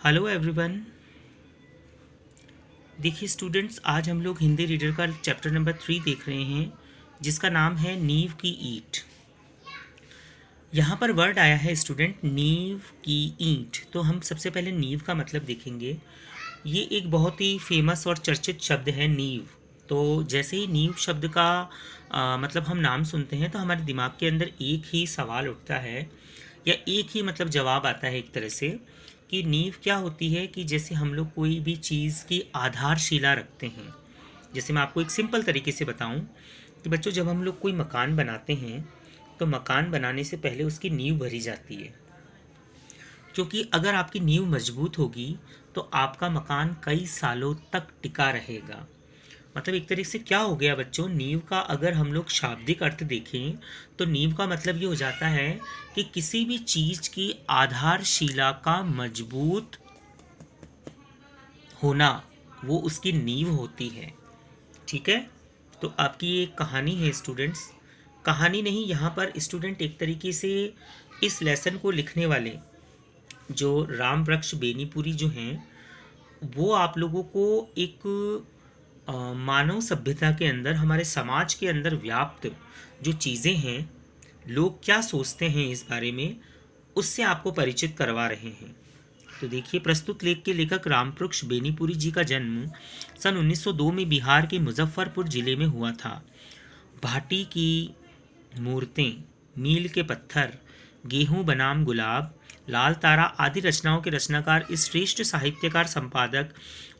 Hello everyone. देखिए students, आज हम लोग हिंदी रीडर का चैप्टर नंबर 3 देख रहे हैं, जिसका नाम है नींव की ईंट। यहाँ पर वर्ड आया है स्टूडेंट, नींव की ईंट। तो हम सबसे पहले नींव का मतलब देखेंगे। ये एक बहुत ही फेमस और चर्चित शब्द है नींव। तो जैसे ही नींव शब्द का मतलब हम नाम सुनते हैं तो हमारे दिमाग के अंदर एक ही सवाल उठता है, या एक ही मतलब जवाब आता है एक तरह से, कि नींव क्या होती है। कि जैसे हम लोग कोई भी चीज़ की आधारशिला रखते हैं। जैसे मैं आपको एक सिंपल तरीके से बताऊं कि बच्चों, जब हम लोग कोई मकान बनाते हैं तो मकान बनाने से पहले उसकी नींव भरी जाती है, क्योंकि अगर आपकी नींव मजबूत होगी तो आपका मकान कई सालों तक टिका रहेगा। मतलब एक तरीके से क्या हो गया बच्चों, नींव का अगर हम लोग शाब्दिक अर्थ देखें तो नींव का मतलब ये हो जाता है कि किसी भी चीज़ की आधारशिला का मजबूत होना, वो उसकी नींव होती है। ठीक है। तो आपकी ये कहानी है स्टूडेंट्स। कहानी नहीं, यहाँ पर स्टूडेंट एक तरीके से इस लेसन को लिखने वाले जो राम वृक्ष बेनीपुरी जो हैं, वो आप लोगों को एक मानव सभ्यता के अंदर, हमारे समाज के अंदर व्याप्त जो चीज़ें हैं, लोग क्या सोचते हैं इस बारे में, उससे आपको परिचित करवा रहे हैं। तो देखिए, प्रस्तुत लेख के लेखक रामवृक्ष बेनीपुरी जी का जन्म सन 1902 में बिहार के मुजफ्फरपुर जिले में हुआ था। भाटी की मूर्तें, मील के पत्थर, गेहूं बनाम गुलाब, लाल तारा आदि रचनाओं के रचनाकार इस श्रेष्ठ साहित्यकार, संपादक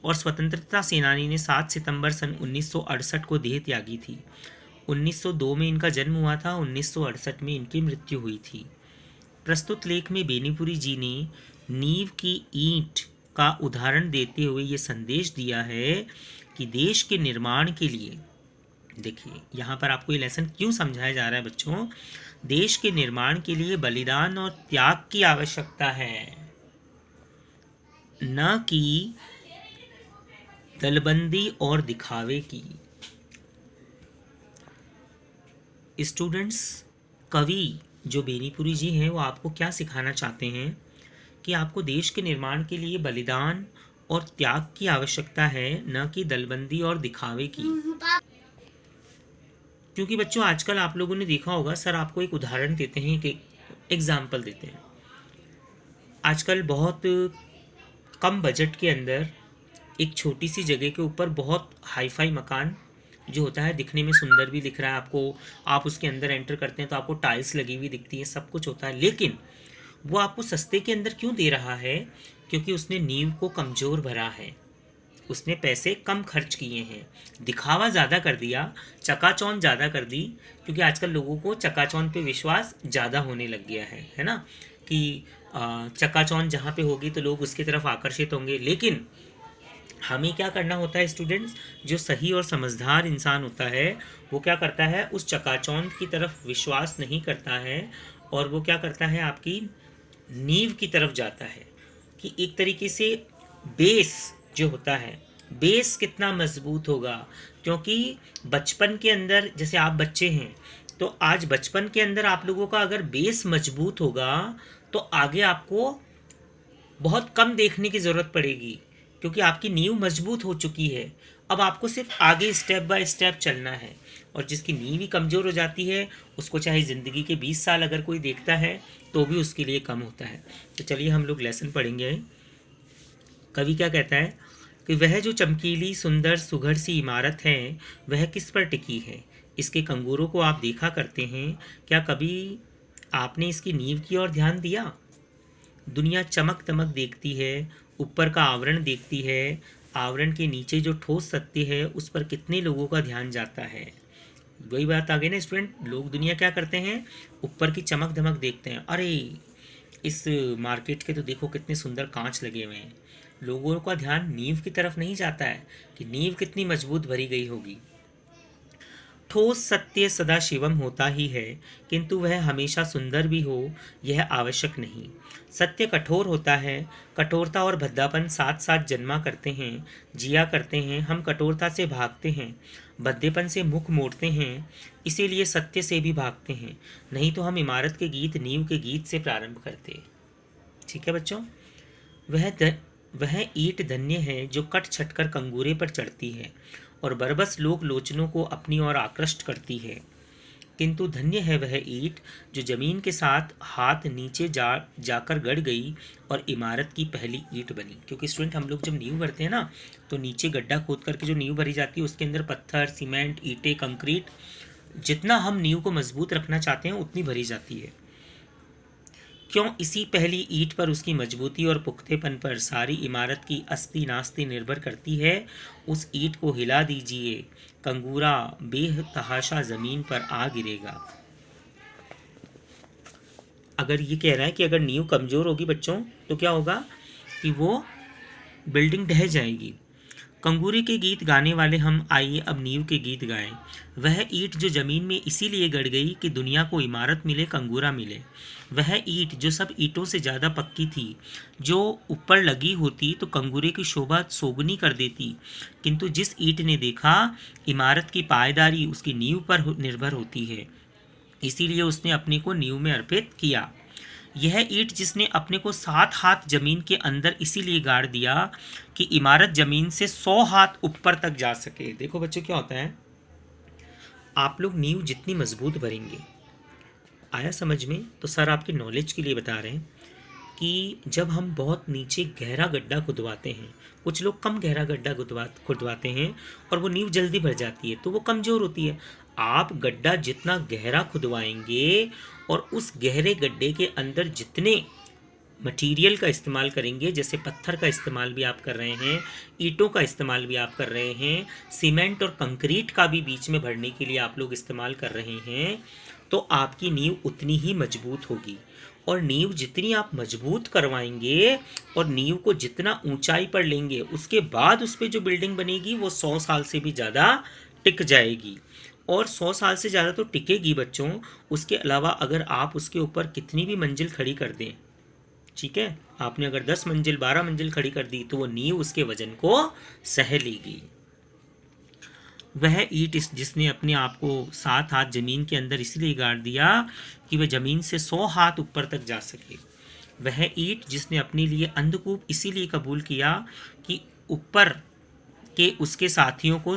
और स्वतंत्रता सेनानी ने 7 सितंबर सन 1968 को देह त्यागी थी। 1902 में इनका जन्म हुआ था, 1968 में इनकी मृत्यु हुई थी। प्रस्तुत लेख में बेनीपुरी जी ने नींव की ईंट का उदाहरण देते हुए ये संदेश दिया है कि देश के निर्माण के लिए, देखिए यहाँ पर आपको ये लेसन क्यों समझाया जा रहा है बच्चों, देश के निर्माण के लिए बलिदान और त्याग की आवश्यकता है, न कि दलबंदी और दिखावे की। स्टूडेंट्स, कवि जो बेनीपुरी जी हैं वो आपको क्या सिखाना चाहते हैं कि आपको देश के निर्माण के लिए बलिदान और त्याग की आवश्यकता है, न कि दलबंदी और दिखावे की। क्योंकि बच्चों, आजकल आप लोगों ने देखा होगा, सर आपको एक उदाहरण देते हैं, एक एग्जाम्पल देते हैं। आजकल बहुत कम बजट के अंदर एक छोटी सी जगह के ऊपर बहुत हाईफाई मकान जो होता है, दिखने में सुंदर भी दिख रहा है आपको, आप उसके अंदर एंटर करते हैं तो आपको टाइल्स लगी हुई दिखती है, सब कुछ होता है, लेकिन वो आपको सस्ते के अंदर क्यों दे रहा है? क्योंकि उसने नींव को कमज़ोर भरा है, उसने पैसे कम खर्च किए हैं, दिखावा ज़्यादा कर दिया, चकाचौंध ज़्यादा कर दी। क्योंकि आजकल लोगों को चकाचौंध पे विश्वास ज़्यादा होने लग गया है ना, कि चकाचौंध जहाँ पे होगी तो लोग उसकी तरफ आकर्षित होंगे। लेकिन हमें क्या करना होता है स्टूडेंट्स, जो सही और समझदार इंसान होता है वो क्या करता है, उस चकाचौंध की तरफ विश्वास नहीं करता है, और वो क्या करता है, आपकी नींव की तरफ जाता है कि एक तरीके से बेस जो होता है, बेस कितना मजबूत होगा। क्योंकि बचपन के अंदर, जैसे आप बच्चे हैं तो आज बचपन के अंदर आप लोगों का अगर बेस मजबूत होगा तो आगे आपको बहुत कम देखने की ज़रूरत पड़ेगी, क्योंकि आपकी नींव मजबूत हो चुकी है। अब आपको सिर्फ आगे स्टेप बाय स्टेप चलना है। और जिसकी नींव ही कमज़ोर हो जाती है, उसको चाहे ज़िंदगी के 20 साल अगर कोई देखता है तो भी उसके लिए कम होता है। तो चलिए हम लोग लेसन पढ़ेंगे। कवि क्या कहता है कि वह जो चमकीली सुंदर सुघड़ सी इमारत है, वह किस पर टिकी है? इसके कंगूरों को आप देखा करते हैं, क्या कभी आपने इसकी नींव की ओर ध्यान दिया? दुनिया चमक दमक देखती है, ऊपर का आवरण देखती है, आवरण के नीचे जो ठोस सत्य है उस पर कितने लोगों का ध्यान जाता है? वही बात आ गई ना स्टूडेंट, लोग दुनिया क्या करते हैं, ऊपर की चमक धमक देखते हैं, अरे इस मार्केट के तो देखो कितने सुंदर कांच लगे हुए हैं। लोगों का ध्यान नींव की तरफ नहीं जाता है कि नींव कितनी मजबूत भरी गई होगी। ठोस सत्य सदा शिवम होता ही है, किंतु वह हमेशा सुंदर भी हो यह आवश्यक नहीं। सत्य कठोर होता है, कठोरता और भद्दापन साथ साथ जन्मा करते हैं, जिया करते हैं। हम कठोरता से भागते हैं, भद्देपन से मुख मोड़ते हैं, इसीलिए सत्य से भी भागते हैं। नहीं तो हम इमारत के गीत नींव के गीत से प्रारंभ करते। ठीक है बच्चों, वह वह ईंट धन्य है जो कट छट कर कंगूरे पर चढ़ती है और बरबस लोक लोचनों को अपनी ओर आकृष्ट करती है। किंतु धन्य है वह ईंट जो जमीन के साथ हाथ नीचे जाकर गड़ गई और इमारत की पहली ईंट बनी। क्योंकि स्टूडेंट, हम लोग जब नींव भरते हैं ना, तो नीचे गड्ढा खोद करके जो नींव भरी जाती है उसके अंदर पत्थर, सीमेंट, ईंटें, कंक्रीट, जितना हम नींव को मजबूत रखना चाहते हैं उतनी भरी जाती है। क्यों? इसी पहली ईंट पर, उसकी मजबूती और पुख्तेपन पर सारी इमारत की अस्ती नास्ती निर्भर करती है। उस ईंट को हिला दीजिए, कंगूरा बेतहाशा जमीन पर आ गिरेगा। अगर ये कह रहा है कि अगर नींव कमजोर होगी बच्चों तो क्या होगा कि वो बिल्डिंग ढह जाएगी। कंगूरे के गीत गाने वाले हम, आइए अब नींव के गीत गाएं। वह ईंट जो जमीन में इसीलिए गड़ गई कि दुनिया को इमारत मिले, कंगूरा मिले। वह ईंट जो सब ईंटों से ज़्यादा पक्की थी, जो ऊपर लगी होती तो कंगूरे की शोभा सोगनी कर देती। किंतु जिस ईंट ने देखा इमारत की पायदारी उसकी नींव पर निर्भर होती है, इसीलिए उसने अपने को नींव में अर्पित किया। यह ईंट जिसने अपने को 7 हाथ जमीन के अंदर इसीलिए गाड़ दिया कि इमारत जमीन से 100 हाथ ऊपर तक जा सके। देखो बच्चों, क्या होता है, आप लोग नींव जितनी मजबूत भरेंगे, आया समझ में? तो सर आपके नॉलेज के लिए बता रहे हैं कि जब हम बहुत नीचे गहरा गड्ढा खुदवाते हैं, कुछ लोग कम गहरा गड्ढा खुदवाते हैं और वो नींव जल्दी भर जाती है तो वो कमज़ोर होती है। आप गड्ढा जितना गहरा खुदवाएंगे और उस गहरे गड्ढे के अंदर जितने मटेरियल का इस्तेमाल करेंगे, जैसे पत्थर का इस्तेमाल भी आप कर रहे हैं, ईंटों का इस्तेमाल भी आप कर रहे हैं, सीमेंट और कंक्रीट का भी बीच में भरने के लिए आप लोग इस्तेमाल कर रहे हैं, तो आपकी नींव उतनी ही मजबूत होगी। और नींव जितनी आप मजबूत करवाएंगे और नींव को जितना ऊंचाई पर लेंगे, उसके बाद उस पर जो बिल्डिंग बनेगी वो 100 साल से भी ज़्यादा टिक जाएगी। और 100 साल से ज़्यादा तो टिकेगी बच्चों। उसके अलावा अगर आप उसके ऊपर कितनी भी मंजिल खड़ी कर दें, ठीक है, आपने अगर 10 मंजिल 12 मंजिल खड़ी कर दी तो वो नींव उसके वजन को सह लेगी। वह ईंट जिसने अपने आप को 7 हाथ जमीन के अंदर इसलिए गाड़ दिया कि वह जमीन से 100 हाथ ऊपर तक जा सके। वह ईंट जिसने अपने लिए अंधकूप इसीलिए कबूल किया कि ऊपर के उसके साथियों को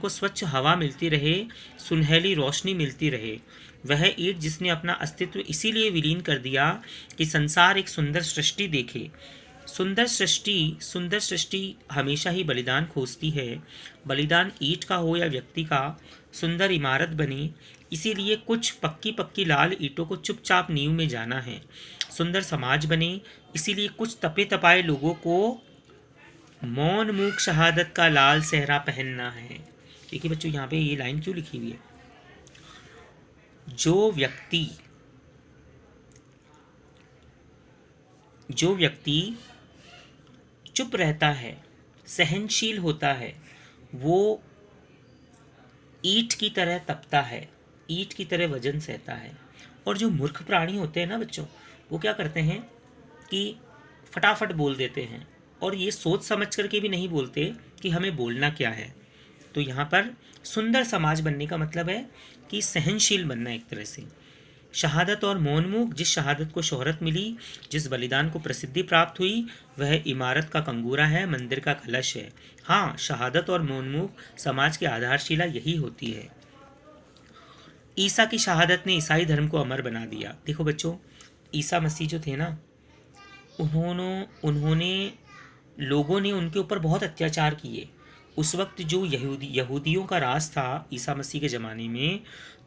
स्वच्छ हवा मिलती रहे, सुनहली रोशनी मिलती रहे। वह ईंट जिसने अपना अस्तित्व इसीलिए विलीन कर दिया कि संसार एक सुंदर सृष्टि देखे। सुंदर सृष्टि हमेशा ही बलिदान खोजती है। बलिदान ईंट का हो या व्यक्ति का, सुंदर इमारत बने, इसीलिए कुछ पक्की लाल ईंटों को चुपचाप नींव में जाना है। सुंदर समाज बने, इसीलिए कुछ तपे तपाए लोगों को मौन मूक शहादत का लाल सहरा पहनना है। देखिए बच्चों, यहाँ पे ये लाइन क्यों लिखी हुई है? जो व्यक्ति चुप रहता है, सहनशील होता है, वो ईंट की तरह तपता है, ईंट की तरह वजन सहता है। और जो मूर्ख प्राणी होते हैं ना बच्चों, वो क्या करते हैं कि फटाफट बोल देते हैं और ये सोच समझ करके भी नहीं बोलते कि हमें बोलना क्या है। तो यहाँ पर सुंदर समाज बनने का मतलब है कि सहनशील बनना एक तरह से। शहादत और मौनमुख, जिस शहादत को शोहरत मिली, जिस बलिदान को प्रसिद्धि प्राप्त हुई, वह इमारत का कंगूरा है, मंदिर का कलश है। हाँ, शहादत और मौनमुख समाज की आधारशिला यही होती है। ईसा की शहादत ने ईसाई धर्म को अमर बना दिया। देखो बच्चों, ईसा मसीह जो थे ना, उन्होंने लोगों ने उनके ऊपर बहुत अत्याचार किए। उस वक्त जो यहूदियों का राज था ईसा मसीह के ज़माने में,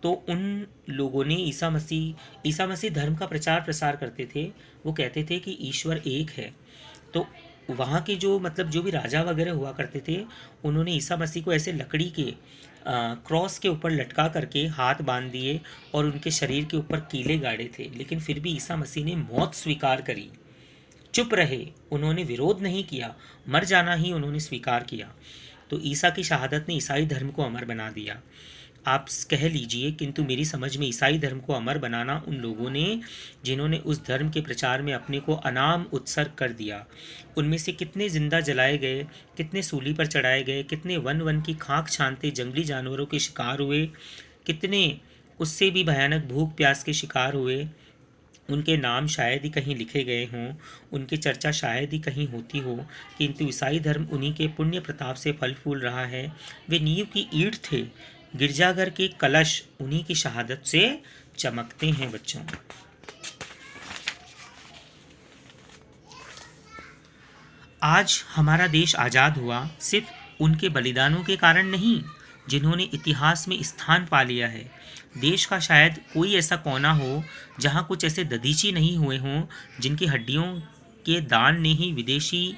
तो उन लोगों ने ईसा मसीह धर्म का प्रचार प्रसार करते थे। वो कहते थे कि ईश्वर एक है। तो वहाँ के जो भी राजा वगैरह हुआ करते थे, उन्होंने ईसा मसीह को ऐसे लकड़ी के क्रॉस के ऊपर लटका करके हाथ बांध दिए और उनके शरीर के ऊपर कीले गाड़े थे। लेकिन फिर भी ईसा मसीह ने मौत स्वीकार करी, चुप रहे, उन्होंने विरोध नहीं किया, मर जाना ही उन्होंने स्वीकार किया। तो ईसा की शहादत ने ईसाई धर्म को अमर बना दिया, आप कह लीजिए। किंतु मेरी समझ में ईसाई धर्म को अमर बनाना उन लोगों ने जिन्होंने उस धर्म के प्रचार में अपने को अनाम उत्सर्ग कर दिया। उनमें से कितने जिंदा जलाए गए, कितने सूली पर चढ़ाए गए, कितने वन की खाक छानते जंगली जानवरों के शिकार हुए, कितने उससे भी भयानक भूख प्यास के शिकार हुए। उनके नाम शायद ही कहीं लिखे गए हों, उनकी चर्चा शायद ही कहीं होती हो, किंतु ईसाई धर्म उन्हीं के पुण्य प्रताप से फल फूल रहा है। वे नींव की ईंट थे, गिरजाघर के कलश उन्हीं की शहादत से चमकते हैं बच्चों। आज हमारा देश आज़ाद हुआ सिर्फ उनके बलिदानों के कारण नहीं, जिन्होंने इतिहास में स्थान पा लिया है। देश का शायद कोई ऐसा कोना हो जहाँ कुछ ऐसे दधीची नहीं हुए हों जिनकी हड्डियों के दान ने ही विदेशी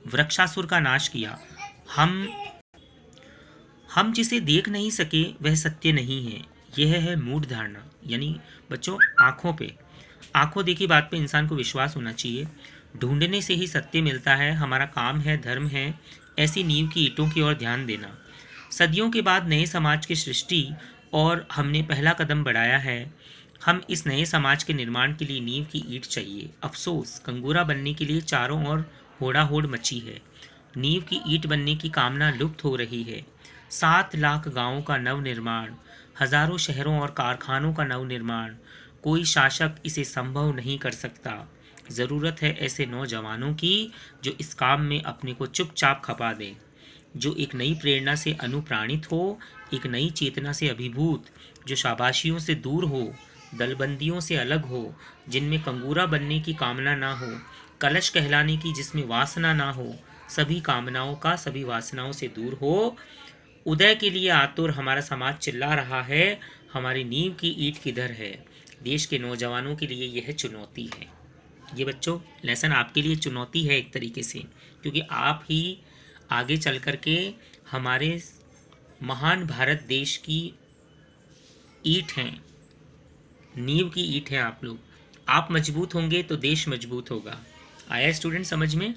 वृक्षासुर का नाश किया। हम जिसे देख नहीं सके वह सत्य नहीं है, यह है मूढ़ धारणा। यानी बच्चों, आंखों देखी बात पे इंसान को विश्वास होना चाहिए। ढूंढने से ही सत्य मिलता है, हमारा काम है, धर्म है ऐसी नींव की ईंटों की ओर ध्यान देना। सदियों के बाद नए समाज की सृष्टि और हमने पहला कदम बढ़ाया है। हम इस नए समाज के निर्माण के लिए नींव की ईंट चाहिए। अफसोस, कंगूरा बनने के लिए चारों ओर होड़ा-होड़ मची है। नींव की ईंट बनने की कामना लुप्त हो रही है। 7 लाख गांवों का नवनिर्माण, हजारों शहरों और कारखानों का नवनिर्माण, कोई शासक इसे संभव नहीं कर सकता। ज़रूरत है ऐसे नौजवानों की जो इस काम में अपने को चुपचाप खपा दें, जो एक नई प्रेरणा से अनुप्राणित हो, एक नई चेतना से अभिभूत, जो शाबाशियों से दूर हो, दलबंदियों से अलग हो, जिनमें कंगूरा बनने की कामना ना हो, कलश कहलाने की जिसमें वासना ना हो, सभी कामनाओं का सभी वासनाओं से दूर हो। उदय के लिए आतुर हमारा समाज चिल्ला रहा है, हमारी नींव की ईंट किधर है। देश के नौजवानों के लिए यह चुनौती है। ये बच्चों लेसन आपके लिए चुनौती है एक तरीके से, क्योंकि आप ही आगे चल कर के हमारे महान भारत देश की ईंट हैं, नींव की ईंट हैं आप लोग। आप मजबूत होंगे तो देश मजबूत होगा। आया स्टूडेंट समझ में?